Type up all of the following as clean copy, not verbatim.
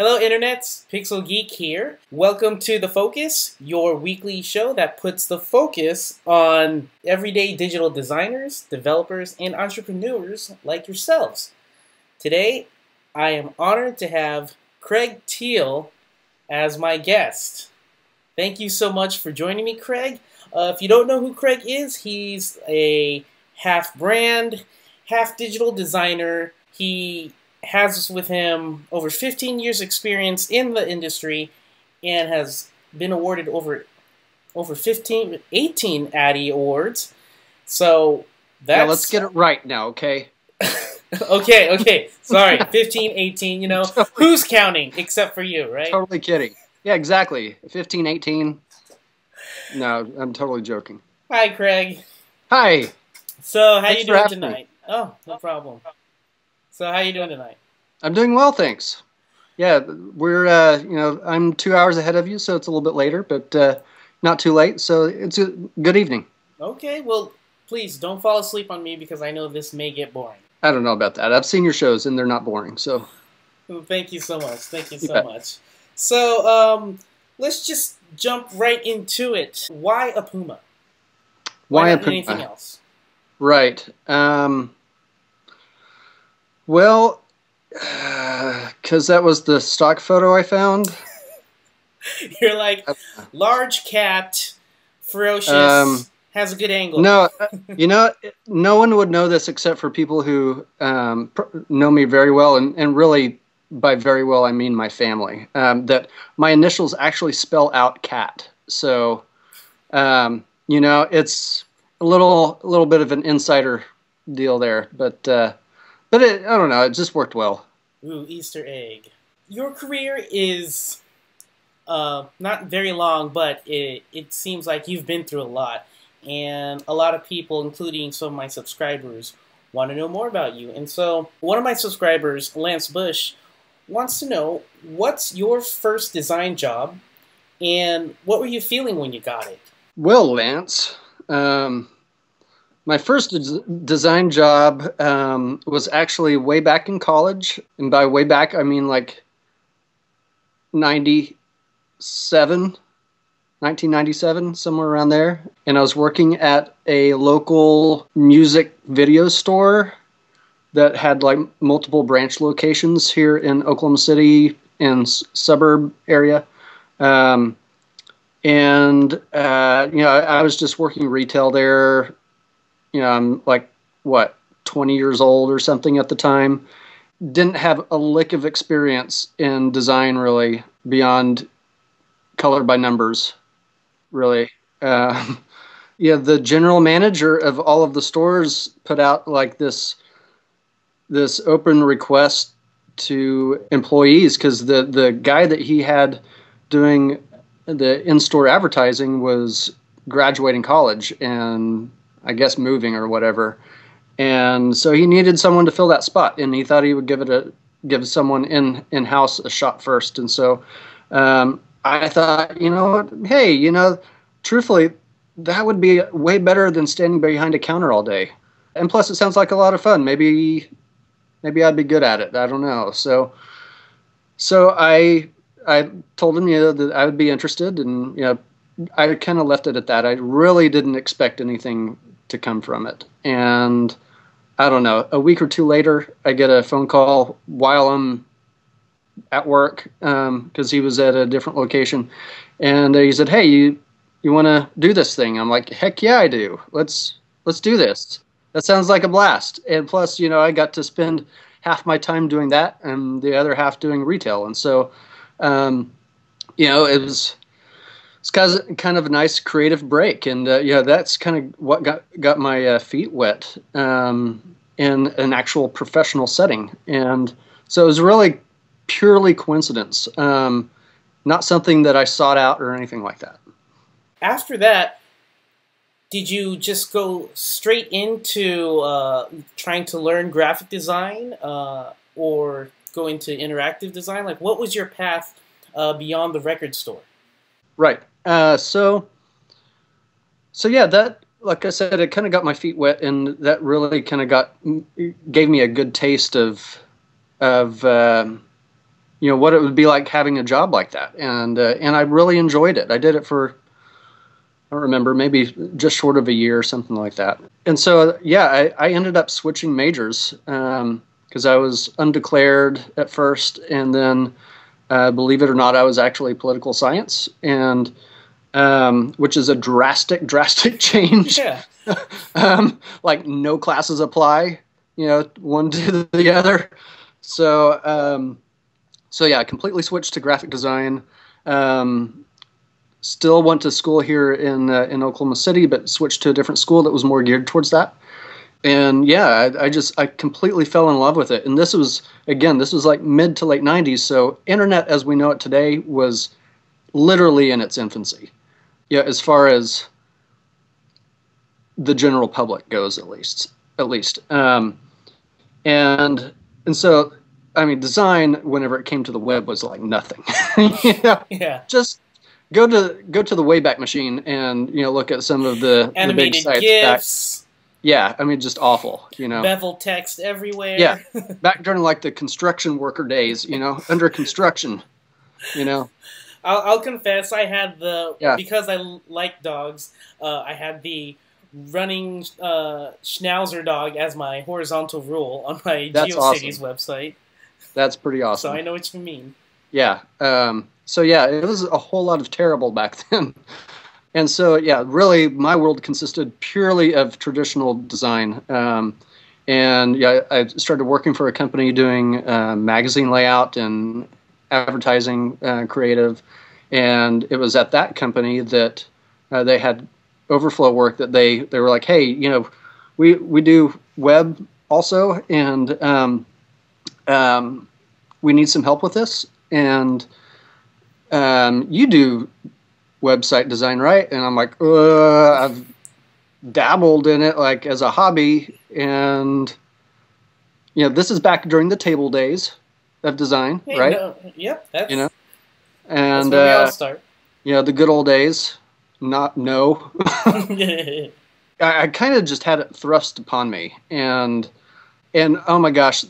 Hello internets, Pixel Geek here. Welcome to The Focus, your weekly show that puts the focus on everyday digital designers, developers, and entrepreneurs like yourselves. Today, I am honored to have Craig Teel as my guest. Thank you so much for joining me, Craig. If you don't know who Craig is, he's a half brand, half digital designer. He has with him over 15 years experience in the industry and has been awarded over 18 Addy Awards. So that's... Yeah, let's get it right now, okay? okay. Sorry, 15, 18, you know. Who's counting except for you, right? Totally kidding. Yeah, exactly. 15, 18. No, I'm totally joking. Hi, Craig. Hi. So, how Thanks you doing for tonight? me. Oh, no problem. So, how you doing tonight? I'm doing well, thanks. Yeah, we're, I'm 2 hours ahead of you, so it's a little bit later, but not too late, so it's a good evening. Okay, well, please don't fall asleep on me because I know this may get boring. I don't know about that. I've seen your shows, and they're not boring, so. Well, thank you so much. Thank you so bet. much. So, let's just jump right into it. Why a puma? Why a not puma? anything else? Right. Well, because that was the stock photo I found. You're like, large cat, ferocious, has a good angle. No, no one would know this except for people who know me very well, and really by very well I mean my family. That my initials actually spell out cat, so it's a little bit of an insider deal there, but I don't know, it just worked well. Ooh, Easter egg. Your career is not very long, but it seems like you've been through a lot. And a lot of people, including some of my subscribers, want to know more about you. And so one of my subscribers, Lance Bush, wants to know, what's your first design job and what were you feeling when you got it? Well, Lance, my first design job was actually way back in college. And by way back, I mean like 1997, somewhere around there. And I was working at a local music video store that had like multiple branch locations here in Oklahoma City and suburb area. I was just working retail there. I'm like, 20 years old or something at the time. Didn't have a lick of experience in design really beyond color by numbers, really. The general manager of all of the stores put out like this open request to employees because the guy that he had doing the in-store advertising was graduating college and I guess moving or whatever. And so he needed someone to fill that spot, and he thought he would give someone in-house a shot first. And so I thought, hey, truthfully, that would be way better than standing behind a counter all day. And plus, it sounds like a lot of fun. Maybe I'd be good at it. I don't know. So I told him, that I would be interested, and I kind of left it at that. I really didn't expect anything to come from it. And I don't know, a week or two later, I get a phone call while I'm at work because he was at a different location. And he said, hey, you want to do this thing? I'm like, heck yeah, I do. Let's do this. That sounds like a blast. And plus, I got to spend half my time doing that and the other half doing retail. And so, it's kind of a nice creative break, and that's kind of what got my feet wet in an actual professional setting, and so it was really purely coincidence, not something that I sought out or anything like that. After that, did you just go straight into trying to learn graphic design or go into interactive design? Like, what was your path beyond the record store? Right. So yeah, that, like I said, it kind of got my feet wet, and that really kind of gave me a good taste of what it would be like having a job like that. And I really enjoyed it. I did it for, I don't remember, maybe just short of a year or something like that. And so, yeah, I ended up switching majors because I was undeclared at first. And then, believe it or not, I was actually political science, and which is a drastic change. Yeah. Like no classes apply, one to the other. So, so yeah, I completely switched to graphic design. Still went to school here in Oklahoma City, but switched to a different school that was more geared towards that. And yeah, I completely fell in love with it. And this was like mid to late 90s. So internet as we know it today was literally in its infancy. Yeah, as far as the general public goes, at least. And so, I mean, design, whenever it came to the web, was like nothing. Yeah. Just go to the Wayback Machine and look at some of the animated big sites GIFs. Yeah, I mean, just awful. Bevel text everywhere. Yeah, back during like the construction worker days. Under construction. I'll confess, I had because I like dogs. I had the running Schnauzer dog as my horizontal rule on my GeoCities website. That's pretty awesome. So I know what you mean. Yeah. So yeah, it was a whole lot of terrible back then. And so yeah, really, my world consisted purely of traditional design. And yeah, I started working for a company doing magazine layout and advertising creative. And it was at that company that they had overflow work that they were like, hey, we do web also, and we need some help with this. And you do website design, right? And I'm like, I've dabbled in it like as a hobby. And, this is back during the table days of design, right? Yep. That's, and that's where we all start. The good old days. No. I kind of just had it thrust upon me, and oh my gosh,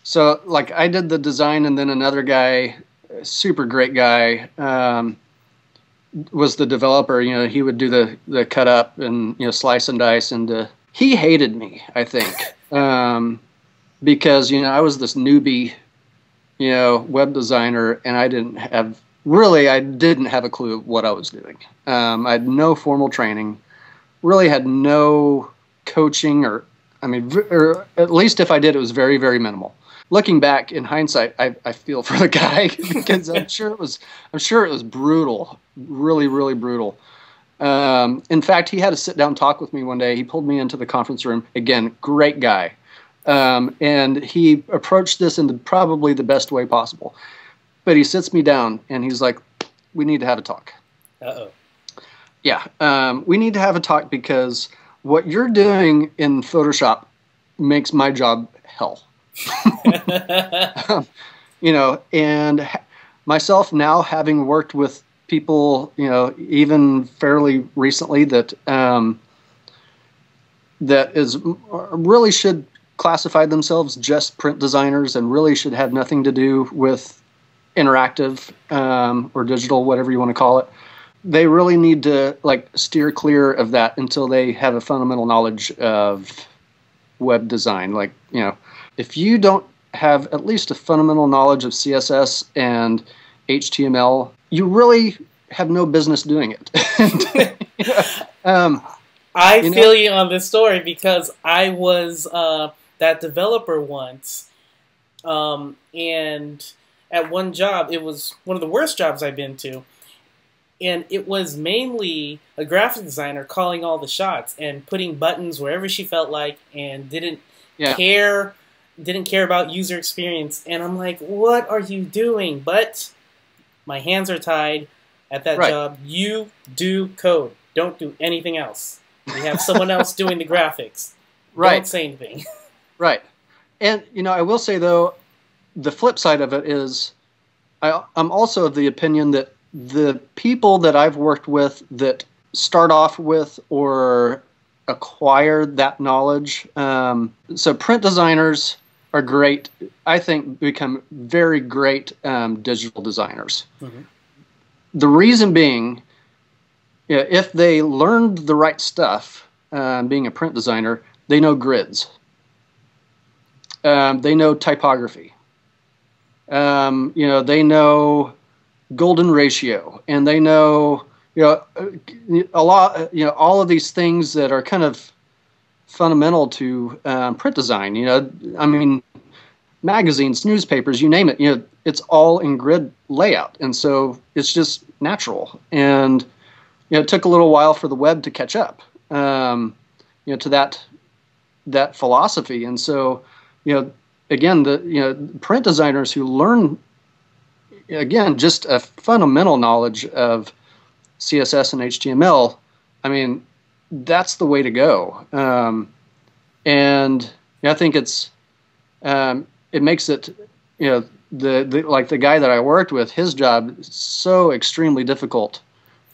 so like I did the design, and then another guy, super great guy, was the developer. He would do the cut up and slice and dice, and he hated me, I think, because I was this newbie, web designer, and I didn't have a clue what I was doing. I had no formal training, really had no coaching, or at least if I did, it was very, very minimal. Looking back in hindsight, I feel for the guy because I'm sure it was brutal, really, really brutal. In fact, he had a sit down talk with me one day. He pulled me into the conference room. Again, great guy. And he approached this in probably the best way possible. But he sits me down and he's like, we need to have a talk. Uh-oh. Yeah. We need to have a talk because what you're doing in Photoshop makes my job hell. And myself now having worked with people, even fairly recently that is really should classify themselves just print designers and really should have nothing to do with interactive or digital, whatever you want to call it. They really need to steer clear of that until they have a fundamental knowledge of web design. If you don't have at least a fundamental knowledge of CSS and HTML, you really have no business doing it. I feel you on this story because I was that developer once, and at one job, it was one of the worst jobs I've been to, and it was mainly a graphic designer calling all the shots and putting buttons wherever she felt like, and didn't care about user experience. And I'm like, what are you doing? But my hands are tied at that job. You do code. Don't do anything else. We have someone else doing the graphics. Don't say anything. Right. And, I will say, though, the flip side of it is I'm also of the opinion that the people that I've worked with that start off with or acquire that knowledge, so print designers are great, I think, become very great digital designers. Mm-hmm. The reason being, if they learned the right stuff, being a print designer, they know grids. They know typography. They know golden ratio, and they know, a lot, all of these things that are kind of fundamental to print design. I mean, magazines, newspapers, you name it, it's all in grid layout. And so it's just natural. And, it took a little while for the web to catch up, to that philosophy. And so, again, the print designers who learn, again, just a fundamental knowledge of CSS and HTML, I mean, that's the way to go. And I think it makes it, like the guy that I worked with, his job is so extremely difficult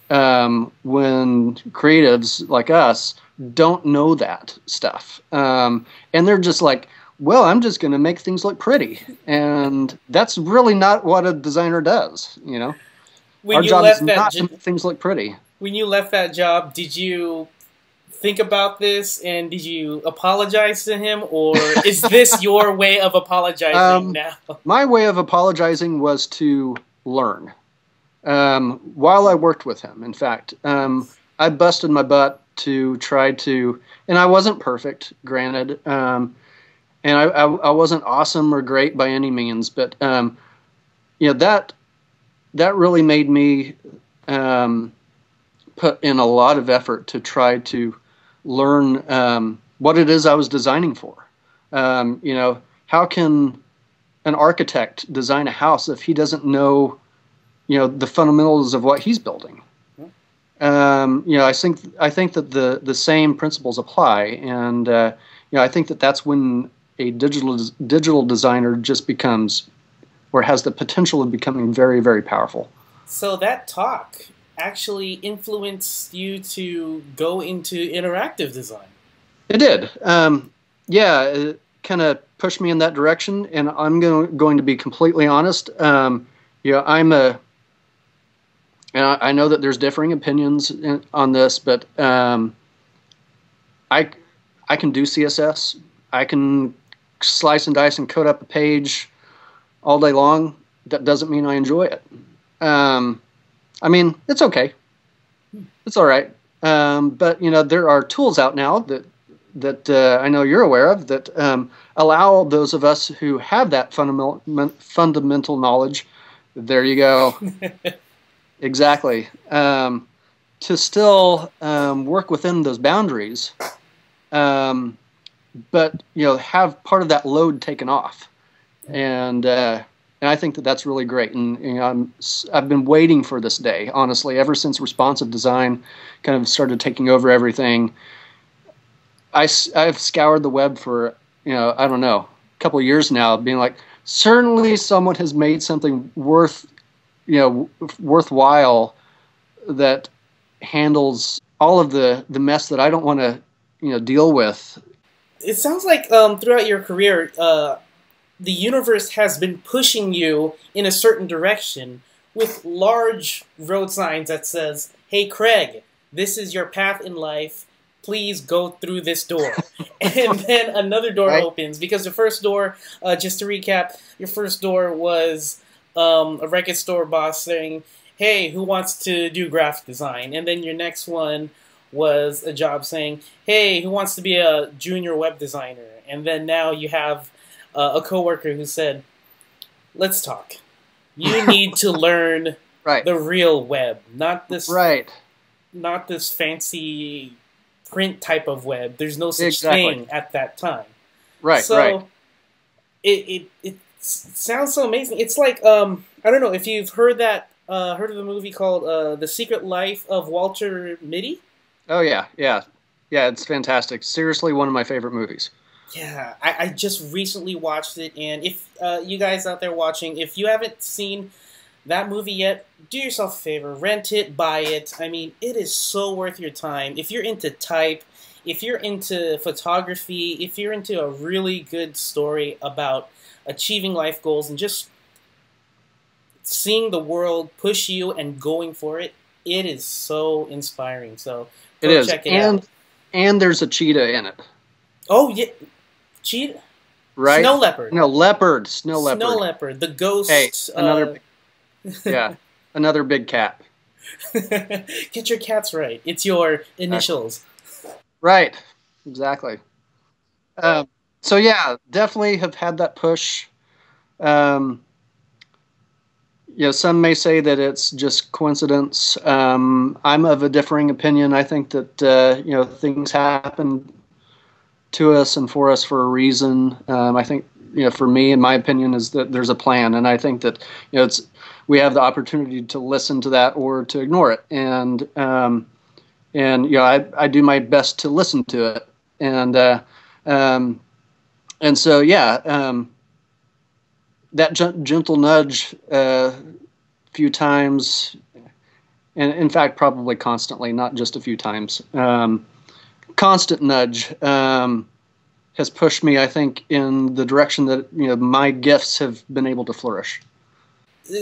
when creatives like us don't know that stuff. And they're just like, well, I'm just going to make things look pretty. And that's really not what a designer does, Our job is not to make things look pretty. When you left that job, did you think about this and did you apologize to him, or is this your way of apologizing now? My way of apologizing was to learn. While I worked with him, in fact, I busted my butt to try to, and I wasn't perfect, granted, and I wasn't awesome or great by any means, but that really made me put in a lot of effort to try to learn what it is I was designing for. How can an architect design a house if he doesn't know, the fundamentals of what he's building? I think that the same principles apply, and I think that that's when a digital designer just becomes, or has the potential of becoming, very, very powerful. So that talk actually influenced you to go into interactive design. It did. It kind of pushed me in that direction, and I'm going to be completely honest. I know that there's differing opinions on this, but I can do CSS. I can slice and dice and code up a page all day long. That doesn't mean I enjoy it. I mean, it's okay. It's all right. But there are tools out now that I know you're aware of that allow those of us who have that fundamental knowledge. There you go. Exactly. To still work within those boundaries, but have part of that load taken off, and I think that that's really great. And I've been waiting for this day, honestly, ever since responsive design kind of started taking over everything. I've scoured the web for I don't know, a couple of years now, being like, certainly someone has made something worthwhile that handles all of the mess that I don't want to deal with. It sounds like throughout your career, the universe has been pushing you in a certain direction with large road signs that says, "Hey Craig, this is your path in life. Please go through this door." And then another door opens, because the first door, just to recap, your first door was a record store boss saying, "Hey, who wants to do graphic design?" And then your next one was a job saying, "Hey, who wants to be a junior web designer?" And then now you have a coworker who said, "Let's talk. You need to learn the real web, not this fancy print type of web. There's no such thing at that time." It sounds so amazing. It's like I don't know if you've heard of the movie called The Secret Life of Walter Mitty. Oh yeah. It's fantastic. Seriously, one of my favorite movies. Yeah, I just recently watched it, and if you guys out there watching, if you haven't seen that movie yet, do yourself a favor, rent it, buy it. I mean, it is so worth your time. If you're into type, if you're into photography, if you're into a really good story about achieving life goals and just seeing the world push you and going for it, it is so inspiring. So It go is. check it out. And there's a cheetah in it. Oh, yeah. Cheetah? Right? Snow leopard. No, leopard. Snow leopard. Snow leopard. The ghost. Hey, another, yeah, another big cat. Get your cats right. It's your initials. Right. Exactly. So yeah, definitely have had that push. Some may say that it's just coincidence. I'm of a differing opinion. I think that things happen to us and for us for a reason. I think for me, in my opinion, is that there's a plan, and I think that we have the opportunity to listen to that or to ignore it. And I do my best to listen to it. And so that gentle nudge a few times, and in fact probably constantly, not just a few times, constant nudge has pushed me, I think, in the direction that my gifts have been able to flourish.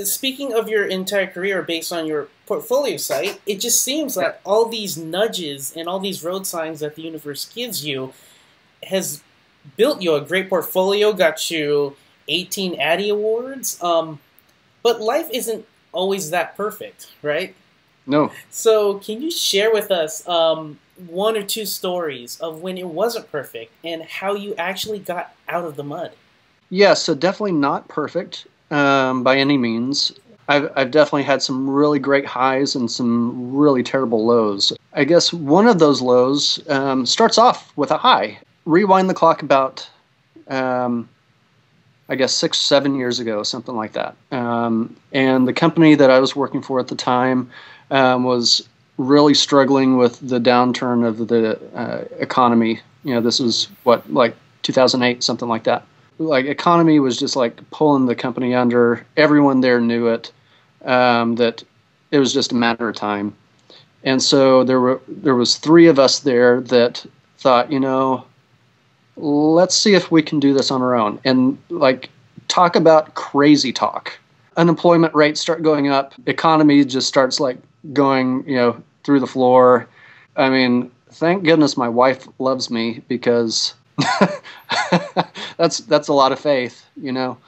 Speaking of your entire career based on your portfolio site, it just seems that all these nudges and all these road signs that the universe gives you has built you a great portfolio, got you 18 Addy Awards, but life isn't always that perfect, right? No. So can you share with us one or two stories of when it wasn't perfect and how you actually got out of the mud? Yeah, so definitely not perfect by any means. I've definitely had some really great highs and some really terrible lows. I guess one of those lows starts off with a high. Rewind the clock about 6-7 years ago, something like that. And the company that I was working for at the time was really struggling with the downturn of the economy. This was 2008, something like that. Economy was just pulling the company under. Everyone there knew it, that it was just a matter of time. And so there was 3 of us there that thought, let's see if we can do this on our own. And talk about crazy talk. Unemployment rates start going up. Economy just starts going, through the floor. I mean, thank goodness my wife loves me, because that's a lot of faith, in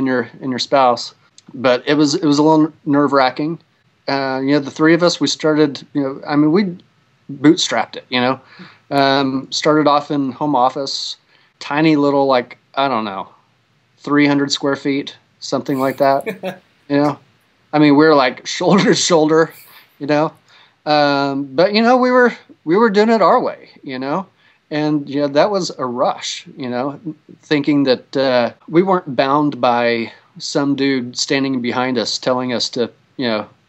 your spouse. But it was a little nerve-wracking. The 3 of us, we started, we bootstrapped it, started off in home office, tiny little, 300 square feet, something like that. We're shoulder to shoulder, but we were doing it our way, and that was a rush, thinking that we weren't bound by some dude standing behind us telling us to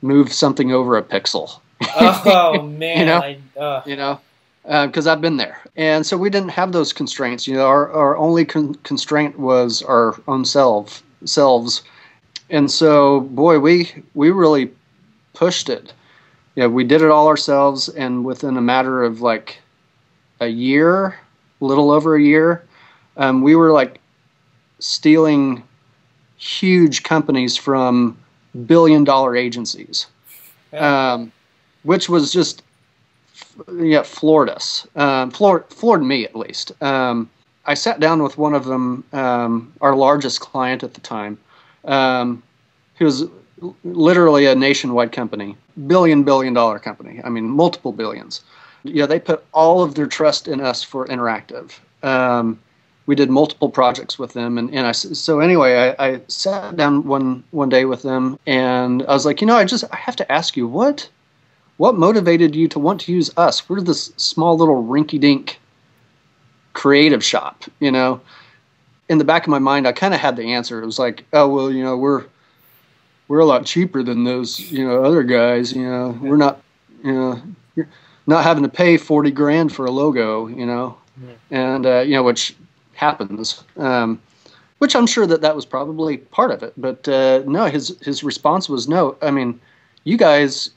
move something over a pixel. Oh man, because I've been there, and so we didn't have those constraints. Our only constraint was our own selves, and so boy, we really pushed it. We did it all ourselves, and within a matter of a year, a little over a year, we were stealing huge companies from billion-dollar agencies, which was just floored us. Floored me, at least. I sat down with one of them, our largest client at the time, who was literally a nationwide company, billion-dollar company. Multiple billions. They put all of their trust in us for interactive. We did multiple projects with them, and I sat down one day with them, and I was like, I have to ask you, what motivated you to want to use us? We're this small little rinky-dink creative shop, In the back of my mind, I kind of had the answer. It was oh, well, we're a lot cheaper than those, other guys. We're not, you're not having to pay $40,000 for a logo, and which happens, which I'm sure that was probably part of it. But no, his response was no. You guys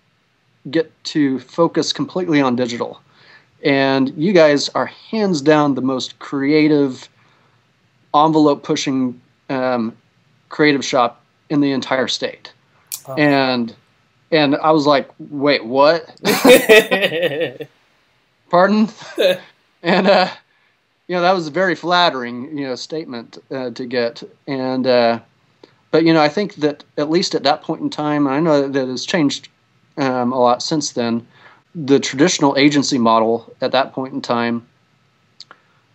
get to focus completely on digital, And you guys are hands down the most creative, envelope pushing creative shop in the entire state. Oh. And I was like, wait, what? Pardon? And that was a very flattering statement to get. And but I think that at least at that point in time, I know that it's changed a lot since then. The traditional agency model at that point in time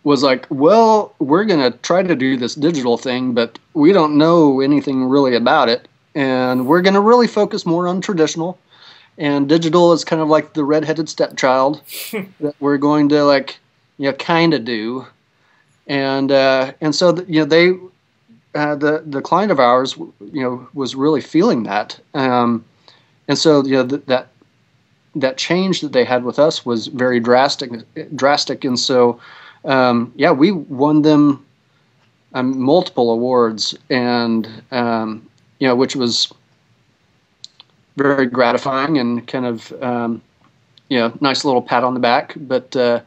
was like, well, we're going to try to do this digital thing, but we don't know anything really about it. And we're going to really focus more on traditional. And digital is kind of like the redheaded stepchild that we're going to kind of do. And so, they, the client of ours, was really feeling that. And so, that change that they had with us was very drastic. And so, we won them multiple awards, and which was very gratifying and kind of nice little pat on the back. But the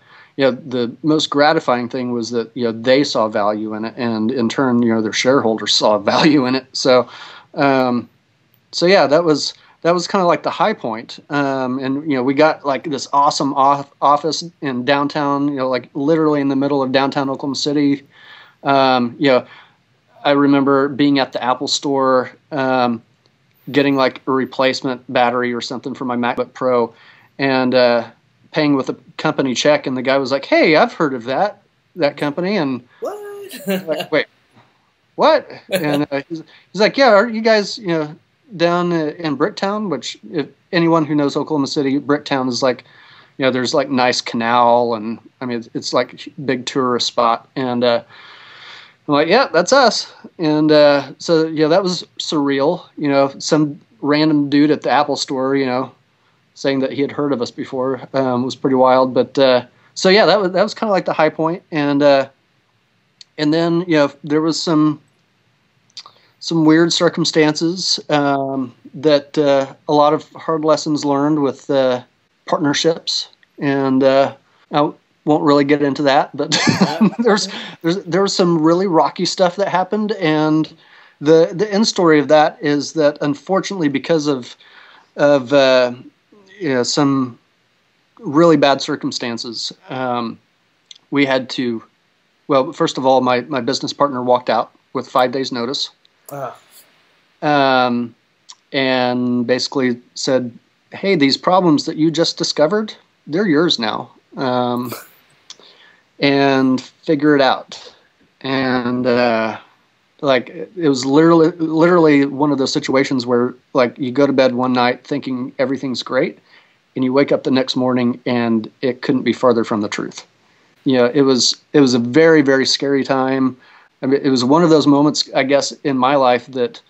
most gratifying thing was that they saw value in it, and in turn their shareholders saw value in it. So that was kind of like the high point. And we got like this awesome office in downtown, like literally in the middle of downtown Oklahoma City. I remember being at the Apple store, getting like a replacement battery or something for my MacBook Pro, and paying with a company check. And the guy was like, "Hey, I've heard of that company." And what? Like, wait, what? And he's like, "Yeah, are you guys down in Bricktown?" Which, if anyone who knows Oklahoma City, Bricktown is like, there's like nice canal, and I mean it's like a big tourist spot. And I'm like, yeah, that's us. And so that was surreal. Some random dude at the Apple store, saying that he had heard of us before, was pretty wild. But that was kind of like the high point. And then there was some weird circumstances that a lot of hard lessons learned with partnerships, and I won't really get into that, but there was some really rocky stuff that happened, and the end story of that is that unfortunately, because of some really bad circumstances, we had to. Well, first of all, my business partner walked out with 5 days notice. And basically said, "Hey, these problems that you just discovered, they're yours now. And figure it out." And it was literally one of those situations where like you go to bed one night thinking everything's great, and you wake up the next morning and it couldn't be farther from the truth. It was a very, very scary time. I mean, it was one of those moments, I guess, in my life that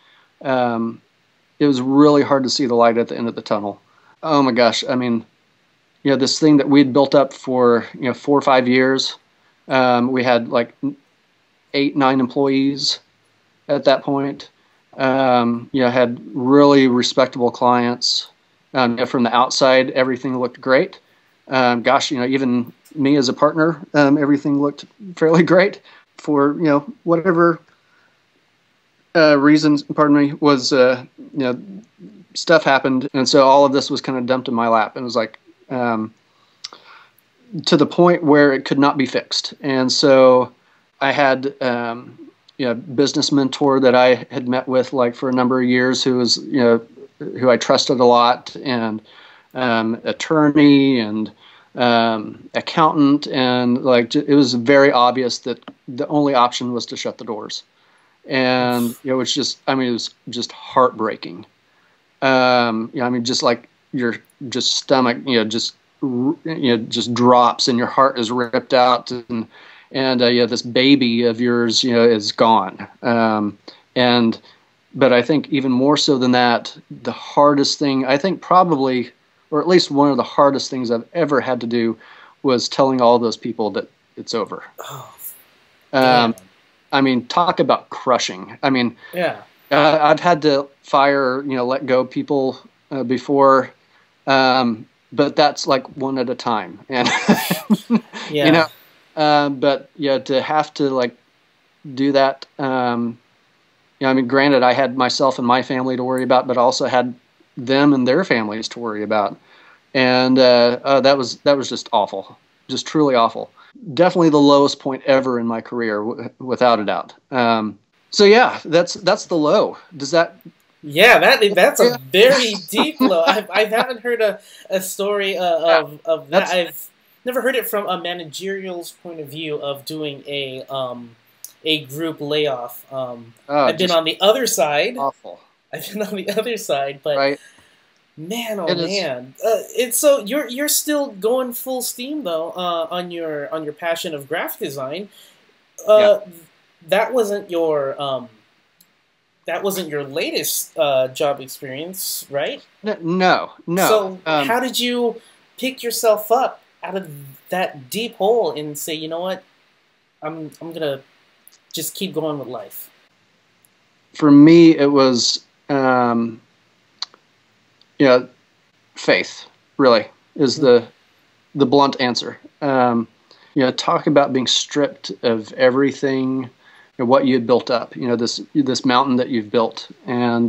it was really hard to see the light at the end of the tunnel. Oh my gosh. I mean, this thing that we'd built up for, 4 or 5 years. We had like 8, 9 employees at that point. Had really respectable clients. From the outside, everything looked great. Even me as a partner, everything looked fairly great. For whatever reasons, was stuff happened, and so all of this was kind of dumped in my lap, and it was like to the point where it could not be fixed. And so I had a business mentor that I had met with like for a number of years, who was who I trusted a lot, and attorney and accountant, and like it was very obvious that the only option was to shut the doors. And it was just heartbreaking. Just like your stomach just drops and your heart is ripped out, and this baby of yours is gone. But I think even more so than that, the hardest thing, I think probably, or at least one of the hardest things I've ever had to do, was telling all those people that it's over. I mean, talk about crushing. I mean, I've had to fire, let go people before, but that's like one at a time. And, Yeah. you know, but yeah, to have to like do that, you know, I mean, granted, I had myself and my family to worry about, but I also had them and their families to worry about. And that was just awful, just truly awful. Definitely the lowest point ever in my career, without a doubt. So yeah, that's the low. Does that? Yeah, that's a very deep low. I haven't heard a story of that. I've never heard it from a managerial's point of view of doing a group layoff. I've been on the other side. Awful. I've been on the other side, but right. Man, oh man! It's so you're still going full steam though on your passion of graphic design. That wasn't your latest job experience, right? No. So how did you pick yourself up out of that deep hole and say, you know what, I'm gonna just keep going with life? For me, it was. Faith really is the blunt answer. Talk about being stripped of everything, what you had built up. This mountain that you've built, and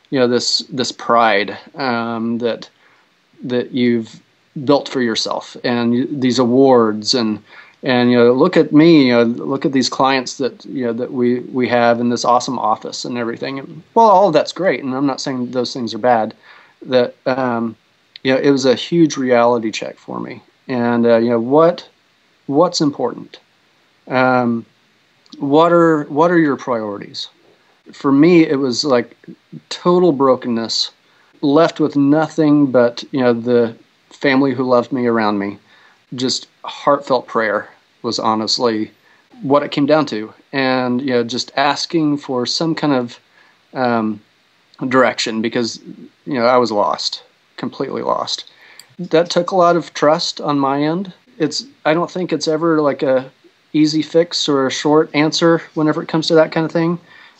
this pride that you've built for yourself, and these awards, and look at me, look at these clients that that we have in this awesome office and everything. And, well, all of that's great, and I'm not saying those things are bad. That it was a huge reality check for me, and what's important. What are your priorities? For me, it was like total brokenness, left with nothing but the family who loved me around me. Just heartfelt prayer was honestly what it came down to, and just asking for some kind of direction, because I was lost, completely lost. That took a lot of trust on my end. I don't think it's ever like a easy fix or a short answer whenever it comes to that kind of thing.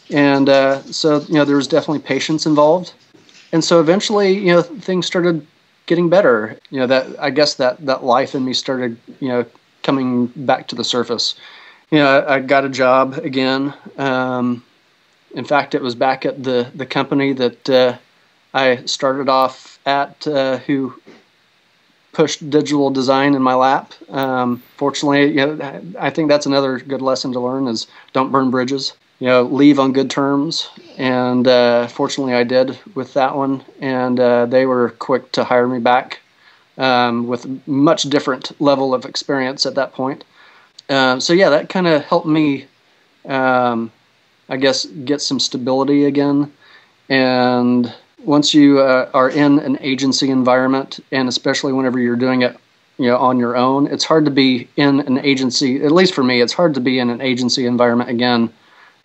And so there was definitely patience involved. And so eventually things started getting better. I guess that life in me started coming back to the surface. I got a job again. In fact, it was back at the company that I started off at, who pushed digital design in my lap. Fortunately, I think that's another good lesson to learn is don't burn bridges. Leave on good terms. And fortunately, I did with that one. And they were quick to hire me back with a much different level of experience at that point. So yeah, that kind of helped me. I guess get some stability again. And once you are in an agency environment, and especially whenever you're doing it on your own, it's hard to be in an agency, at least for me, it's hard to be in an agency environment again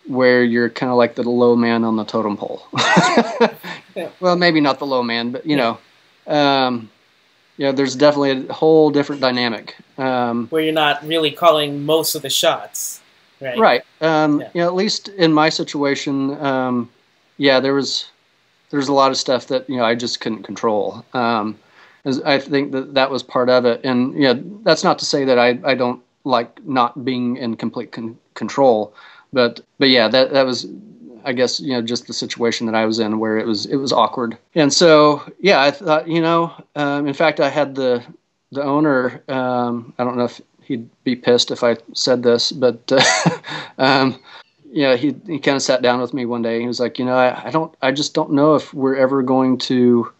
where you're kind of like the low man on the totem pole. Yeah. Well, maybe not the low man, but there's definitely a whole different dynamic. Where you're not really calling most of the shots. Right. At least in my situation, there's a lot of stuff that I just couldn't control. I think that was part of it, and that's not to say that I don't like not being in complete control, but yeah, that was, I guess, just the situation that I was in where it was awkward. And so yeah, I thought in fact I had the owner, I don't know if he'd be pissed if I said this, but he kind of sat down with me one day. He was like, I just don't know if we're ever going to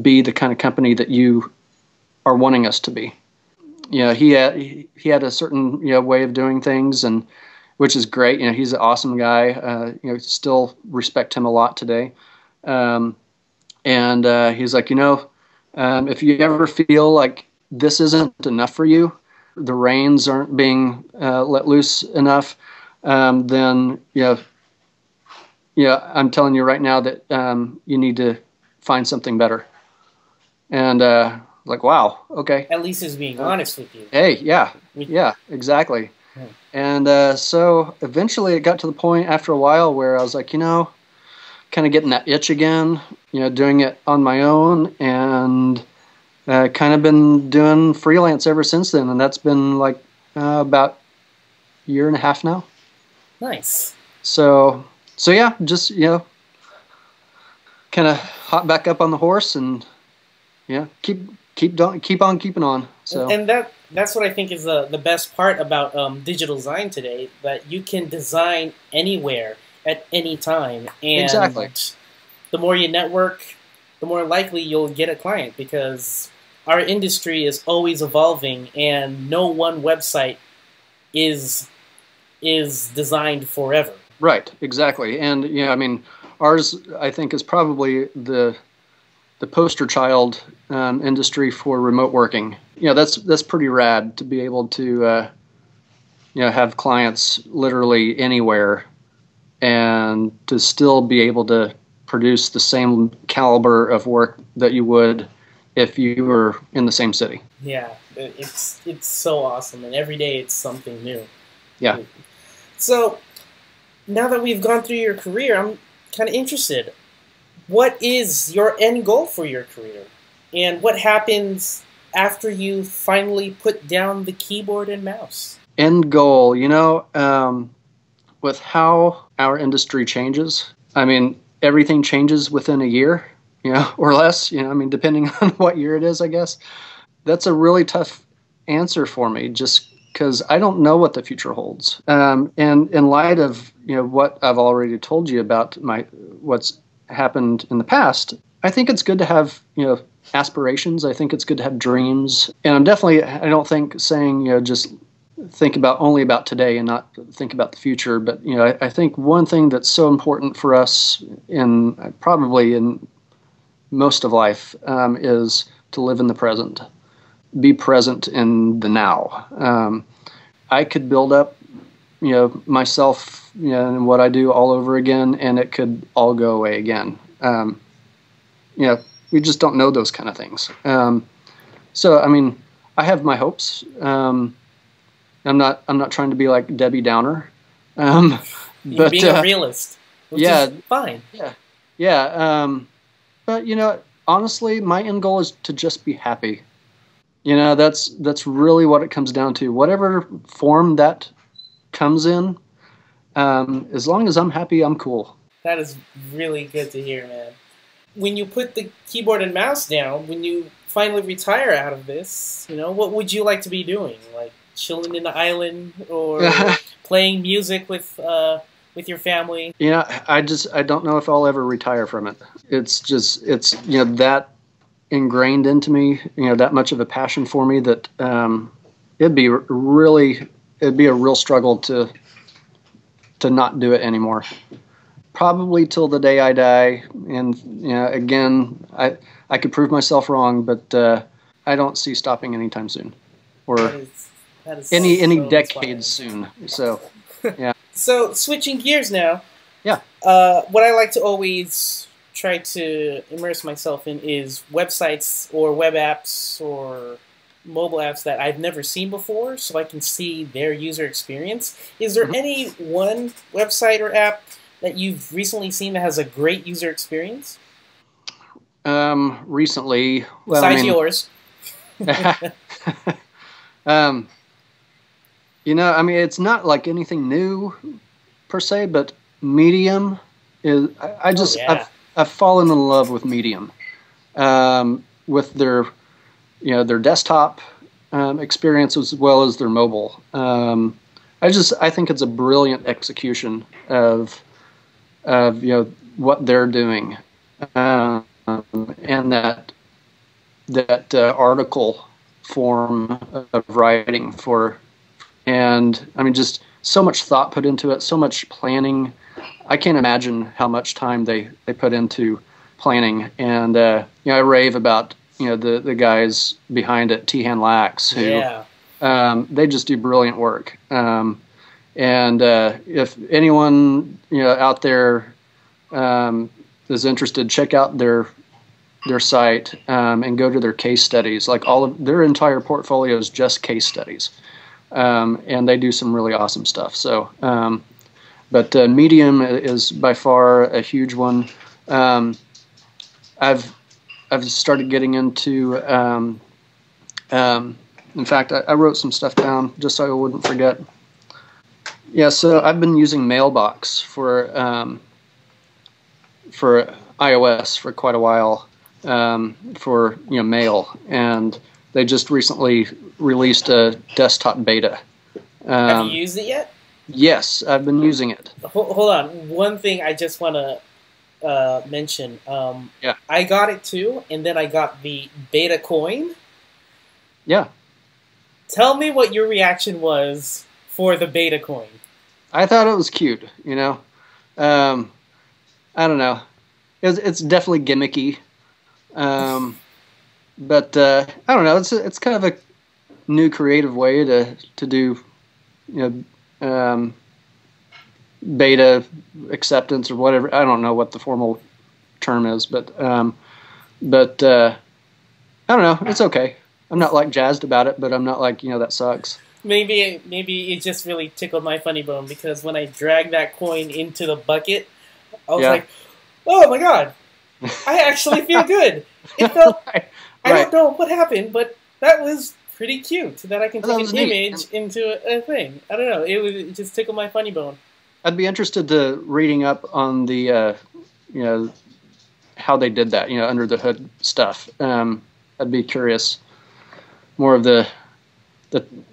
be the kind of company that you are wanting us to be. He had a certain way of doing things, and which is great. He's an awesome guy. Still respect him a lot today. And he's like, if you ever feel like this isn't enough for you, the reins aren't being let loose enough, then I'm telling you right now that you need to find something better. And like, wow, okay. At least he's being honest with you. Hey, yeah, exactly. And so eventually it got to the point after a while where I was like, kind of getting that itch again, doing it on my own, and kind of been doing freelance ever since then. And that's been like about a year and a half now. Nice. So yeah, just, kind of hop back up on the horse and keep on keeping on. So and that's what I think is the best part about digital design today, that you can design anywhere at any time. And exactly. The more you network, the more likely you'll get a client, because our industry is always evolving, and no one website is designed forever. Right, exactly. And I mean, ours, I think, is probably the poster child industry for remote working. That's pretty rad to be able to have clients literally anywhere, and to still be able to produce the same caliber of work that you would if you were in the same city. Yeah, it's so awesome, and every day it's something new. Yeah. So now that we've gone through your career, I'm kind of interested. What is your end goal for your career? And what happens after you finally put down the keyboard and mouse? End goal, with how our industry changes, I mean, everything changes within a year, or less, depending on what year it is, I guess. That's a really tough answer for me, just because I don't know what the future holds. And in light of, what I've already told you about what's happened in the past, I think it's good to have, aspirations. I think it's good to have dreams. And I don't think saying, just think only about today and not think about the future. But, I think one thing that's so important for us probably in most of life is to live in the present, be present in the now. I could build up, myself, and what I do all over again, and it could all go away again. We just don't know those kind of things. So, I mean, I have my hopes. I'm not trying to be like Debbie Downer. You're being a realist, which is fine. Yeah. But honestly, my end goal is to just be happy. That's really what it comes down to. Whatever form that comes in, as long as I'm happy, I'm cool. That is really good to hear, man. When you put the keyboard and mouse down, when you finally retire out of this, what would you like to be doing? Like chilling in the island, or playing music with your family? I don't know if I'll ever retire from it. It's that ingrained into me, that much of a passion for me, that it'd be a real struggle to not do it anymore. Probably till the day I die. And again, I could prove myself wrong, but I don't see stopping anytime soon, or that is any so decades inspiring. soon. So yeah. So switching gears now. Yeah. What I like to always try to immerse myself in is websites or web apps or mobile apps that I've never seen before, so I can see their user experience. Is there any one website or app that you've recently seen that has a great user experience? Recently, besides yours. It's not like anything new per se, but Medium is. I've fallen in love with Medium, with their desktop experience as well as their mobile. I think it's a brilliant execution of what they're doing, and that article form of writing and just so much thought put into it, so much planning. I can't imagine how much time they put into planning. And I rave about the guys behind it, Lax, who they just do brilliant work. And if anyone out there is interested, check out their site and go to their case studies. Like all of their entire portfolio is just case studies, and they do some really awesome stuff. So, but Medium is by far a huge one. I've started getting into. In fact, I wrote some stuff down just so I wouldn't forget. Yeah, so I've been using Mailbox for iOS for quite a while, for mail, and they just recently released a desktop beta. Have you used it yet? Yes, I've been using it. Hold on. One thing I just want to mention. Yeah. I got it too, and then I got the beta coin. Yeah. Tell me what your reaction was for the beta coin. I thought it was cute, I don't know. It's definitely gimmicky. But I don't know. It's kind of a new creative way to do, beta acceptance or whatever. I don't know what the formal term is, but I don't know. It's okay. I'm not like jazzed about it, but I'm not like that sucks. Maybe it just really tickled my funny bone, because when I dragged that coin into the bucket, I was like, "Oh my god, I actually feel good." It felt. Right. I don't know what happened, but that was pretty cute. That I can take an image into a thing. I don't know. It just tickled my funny bone. I'd be interested to reading up on the how they did that. Under the hood stuff. I'd be curious. More of the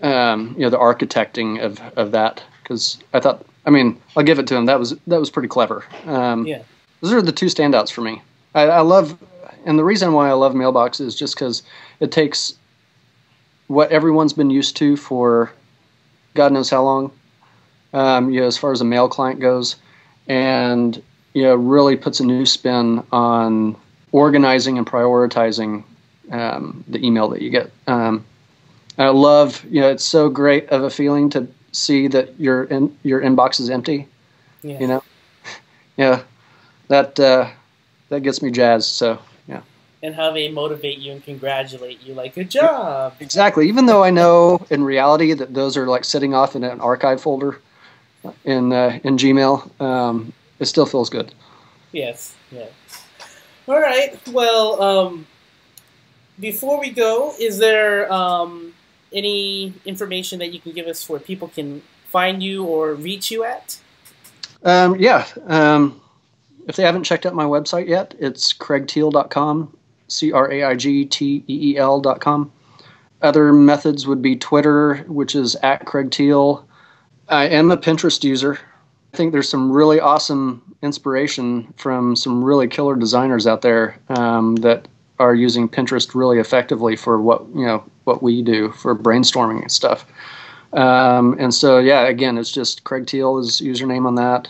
architecting of that, because I thought, I'll give it to him. That was pretty clever. Yeah, those are the two standouts for me. I love, and the reason why I love Mailbox is just because it takes what everyone's been used to for God knows how long, as far as a mail client goes, and really puts a new spin on organizing and prioritizing the email that you get. I love, it's so great of a feeling to see that your inbox is empty. Yeah. Yeah, that gets me jazzed. So yeah. And how they motivate you and congratulate you, like, good job. Exactly. Even though I know in reality that those are like sitting off in an archive folder in Gmail, it still feels good. Yes. Yeah. All right. Well, before we go, is there any information that you can give us where people can find you or reach you at? Yeah. If they haven't checked out my website yet, it's craigteel.com, CraigTeel.com. Other methods would be Twitter, which is @CraigTeel. I am a Pinterest user. I think there's some really awesome inspiration from some really killer designers out there that are using Pinterest really effectively for what we do for brainstorming and stuff. And so, yeah, again, it's just Craig Teel is username on that.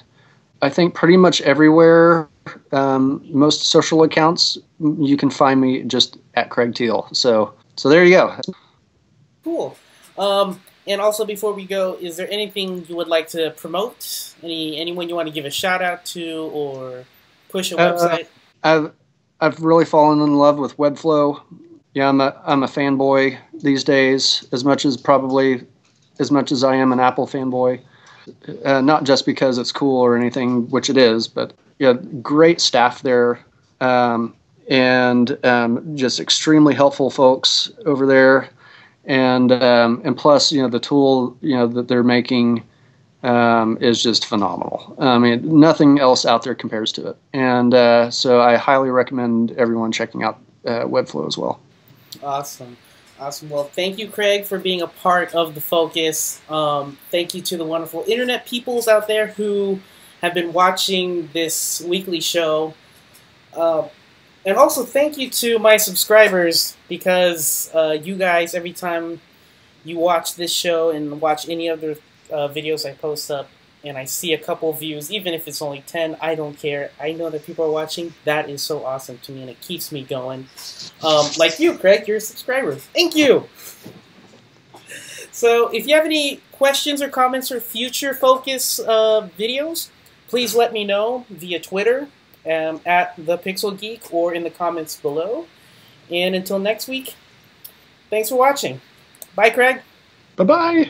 I think pretty much everywhere, most social accounts, you can find me just @Craig Teel. So there you go. Cool. And also, before we go, is there anything you would like to promote? Anyone you want to give a shout out to or push a website? I've really fallen in love with Webflow. Yeah, I'm a fanboy these days, as much as I am an Apple fanboy. Not just because it's cool or anything, which it is, but yeah, great staff there, and just extremely helpful folks over there, and plus, the tool that they're making is just phenomenal. Nothing else out there compares to it, and so I highly recommend everyone checking out Webflow as well. Awesome. Well, thank you, Craig, for being a part of the Focus. Thank you to the wonderful internet peoples out there who have been watching this weekly show. And also thank you to my subscribers, because you guys, every time you watch this show and watch any other videos I post up, and I see a couple views, even if it's only 10, I don't care. I know that people are watching. That is so awesome to me, and it keeps me going. Like you, Craig, you're a subscriber. Thank you! So if you have any questions or comments for future Focus videos, please let me know via Twitter, @ThePixelGeek, or in the comments below. And until next week, thanks for watching. Bye, Craig. Bye-bye.